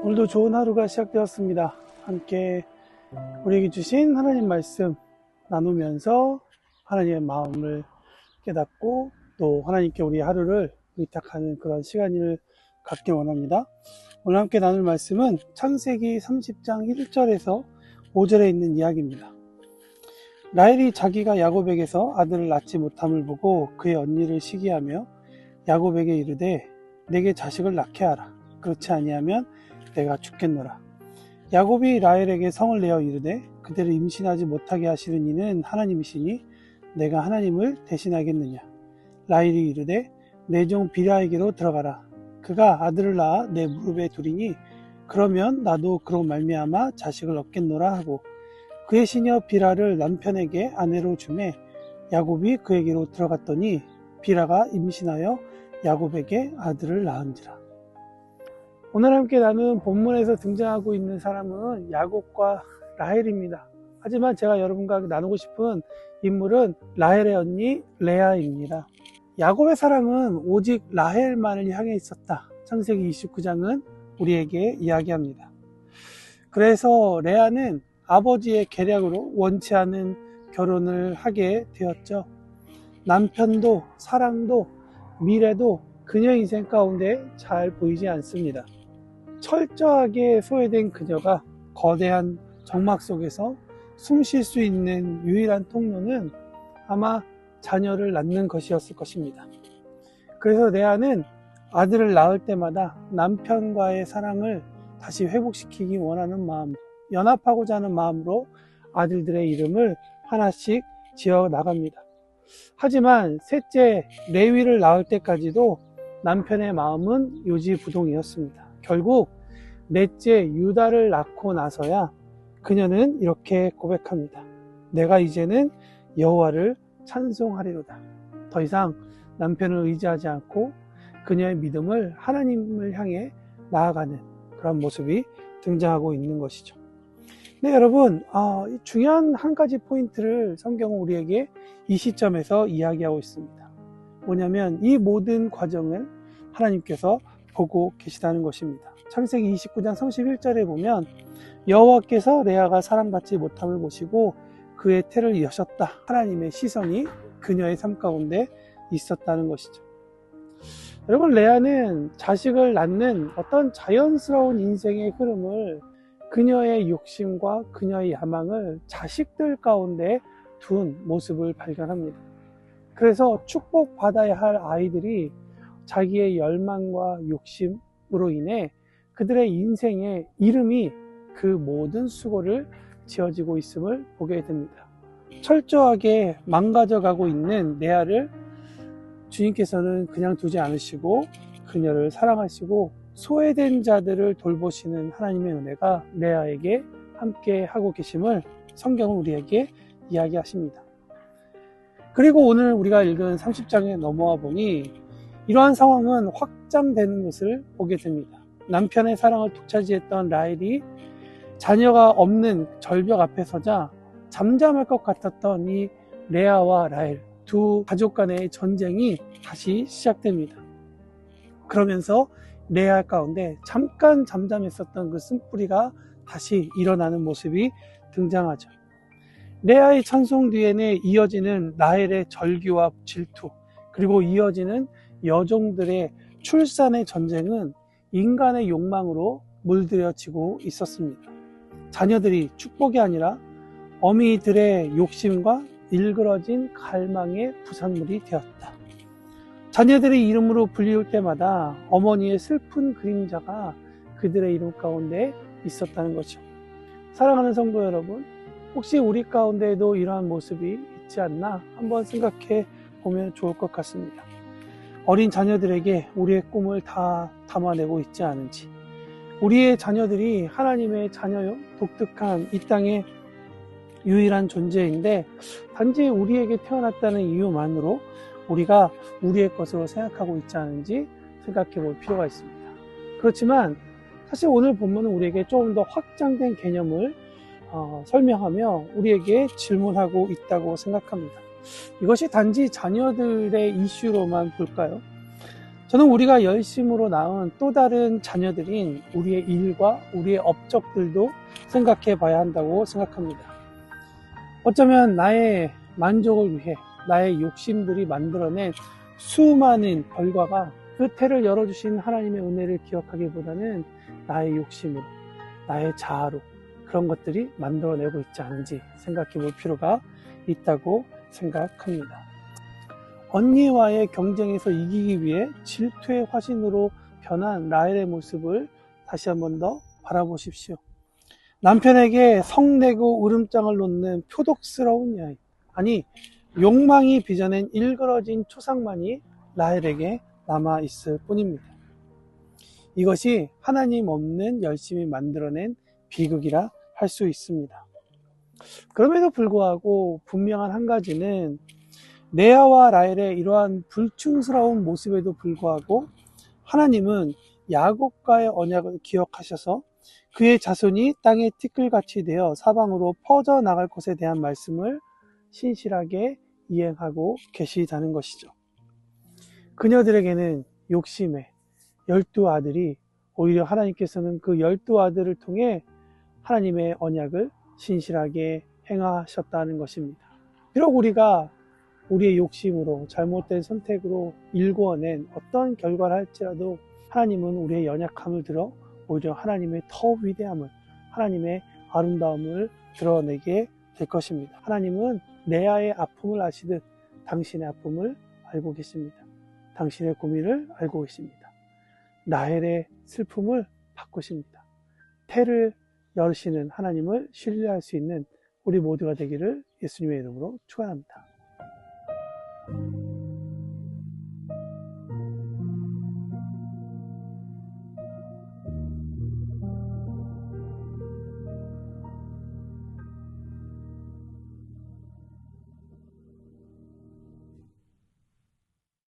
오늘도 좋은 하루가 시작되었습니다. 함께 우리에게 주신 하나님 말씀 나누면서 하나님의 마음을 깨닫고 또 하나님께 우리 하루를 의탁하는 그런 시간을 갖길 원합니다. 오늘 함께 나눌 말씀은 창세기 30장 1절에서 5절에 있는 이야기입니다. 라헬이 자기가 야곱에게서 아들을 낳지 못함을 보고 그의 언니를 시기하며 야곱에게 이르되 내게 자식을 낳게 하라. 그렇지 아니하면 내가 죽겠노라. 야곱이 라헬에게 성을 내어 이르되 그대를 임신하지 못하게 하시는 이는 하나님이시니 내가 하나님을 대신하겠느냐. 라헬이 이르되 내 종 빌하에게로 들어가라. 그가 아들을 낳아 내 무릎에 두리니 그러면 나도 그로 말미암아 자식을 얻겠노라 하고 그의 시녀 빌하를 남편에게 아내로 주매 야곱이 그에게로 들어갔더니 빌하가 임신하여 야곱에게 아들을 낳은지라. 오늘 함께 나눈 본문에서 등장하고 있는 사람은 야곱과 라헬입니다. 하지만 제가 여러분과 나누고 싶은 인물은 라헬의 언니 레아입니다. 야곱의 사랑은 오직 라헬만을 향해 있었다. 창세기 29장은 우리에게 이야기합니다. 그래서 레아는 아버지의 계략으로 원치 않은 결혼을 하게 되었죠. 남편도 사랑도 미래도 그녀의 인생 가운데 잘 보이지 않습니다. 철저하게 소외된 그녀가 거대한 정막 속에서 숨 쉴 수 있는 유일한 통로는 아마 자녀를 낳는 것이었을 것입니다. 그래서 레아는 아들을 낳을 때마다 남편과의 사랑을 다시 회복시키기 원하는 마음, 연합하고자 하는 마음으로 아들들의 이름을 하나씩 지어 나갑니다. 하지만 셋째 레위를 낳을 때까지도 남편의 마음은 요지부동이었습니다. 결국 넷째 유다를 낳고 나서야 그녀는 이렇게 고백합니다. 내가 이제는 여호와를 찬송하리로다. 더 이상 남편을 의지하지 않고 그녀의 믿음을 하나님을 향해 나아가는 그런 모습이 등장하고 있는 것이죠. 네, 여러분, 중요한 한 가지 포인트를 성경은 우리에게 이 시점에서 이야기하고 있습니다. 뭐냐면 이 모든 과정을 하나님께서 보고 계시다는 것입니다. 창세기 29장 31절에 보면 여호와께서 레아가 사랑받지 못함을 보시고 그의 태를 여셨다. 하나님의 시선이 그녀의 삶 가운데 있었다는 것이죠. 여러분, 레아는 자식을 낳는 어떤 자연스러운 인생의 흐름을 그녀의 욕심과 그녀의 야망을 자식들 가운데 둔 모습을 발견합니다. 그래서 축복받아야 할 아이들이 자기의 열망과 욕심으로 인해 그들의 인생의 이름이 그 모든 수고를 지어지고 있음을 보게 됩니다. 철저하게 망가져가고 있는 레아를 주님께서는 그냥 두지 않으시고 그녀를 사랑하시고 소외된 자들을 돌보시는 하나님의 은혜가 레아에게 함께 하고 계심을 성경은 우리에게 이야기하십니다. 그리고 오늘 우리가 읽은 30장에 넘어와 보니 이러한 상황은 확장되는 것을 보게 됩니다. 남편의 사랑을 독차지했던 라헬이 자녀가 없는 절벽 앞에 서자 잠잠할 것 같았던 이 레아와 라헬 두 가족 간의 전쟁이 다시 시작됩니다. 그러면서 레아 가운데 잠깐 잠잠했었던 그 쓴뿌리가 다시 일어나는 모습이 등장하죠. 레아의 찬송 뒤에는 이어지는 라헬의 절규와 질투, 그리고 이어지는 여종들의 출산의 전쟁은 인간의 욕망으로 물들여지고 있었습니다. 자녀들이 축복이 아니라 어미들의 욕심과 일그러진 갈망의 부산물이 되었다. 자녀들의 이름으로 불리울 때마다 어머니의 슬픈 그림자가 그들의 이름 가운데 있었다는 거죠. 사랑하는 성도 여러분, 혹시 우리 가운데에도 이러한 모습이 있지 않나 한번 생각해 보면 좋을 것 같습니다. 어린 자녀들에게 우리의 꿈을 다 담아내고 있지 않은지, 우리의 자녀들이 하나님의 자녀요, 독특한 이 땅의 유일한 존재인데 단지 우리에게 태어났다는 이유만으로 우리가 우리의 것으로 생각하고 있지 않은지 생각해 볼 필요가 있습니다. 그렇지만 사실 오늘 본문은 우리에게 조금 더 확장된 개념을 설명하며 우리에게 질문하고 있다고 생각합니다. 이것이 단지 자녀들의 이슈로만 볼까요? 저는 우리가 열심으로 낳은 또 다른 자녀들인 우리의 일과 우리의 업적들도 생각해 봐야 한다고 생각합니다. 어쩌면 나의 만족을 위해 나의 욕심들이 만들어낸 수많은 결과가 그 태를 열어주신 하나님의 은혜를 기억하기보다는 나의 욕심으로, 나의 자아로 그런 것들이 만들어내고 있지 않은지 생각해 볼 필요가 있다고 생각합니다. 언니와의 경쟁에서 이기기 위해 질투의 화신으로 변한 라헬의 모습을 다시 한 번 더 바라보십시오. 남편에게 성내고 으름장을 놓는 표독스러운 여인, 아니 욕망이 빚어낸 일그러진 초상만이 라헬에게 남아있을 뿐입니다. 이것이 하나님 없는 열심히 만들어낸 비극이라 할 수 있습니다. 그럼에도 불구하고 분명한 한 가지는 레아와 라헬의 이러한 불충스러운 모습에도 불구하고 하나님은 야곱과의 언약을 기억하셔서 그의 자손이 땅의 티끌같이 되어 사방으로 퍼져나갈 것에 대한 말씀을 신실하게 이행하고 계시다는 것이죠. 그녀들에게는 욕심에 12아들이 오히려 하나님께서는 그 12아들을 통해 하나님의 언약을 신실하게 행하셨다는 것입니다. 비록 우리가 우리의 욕심으로 잘못된 선택으로 일궈낸 어떤 결과를 할지라도 하나님은 우리의 연약함을 들어 오히려 하나님의 더 위대함을, 하나님의 아름다움을 드러내게 될 것입니다. 하나님은 레아의 아픔을 아시듯 당신의 아픔을 알고 계십니다. 당신의 고민을 알고 계십니다. 라헬의 슬픔을 바꾸십니다. 태를 여시는 하나님을 신뢰할 수 있는 우리 모두가 되기를 예수님의 이름으로 축원합니다.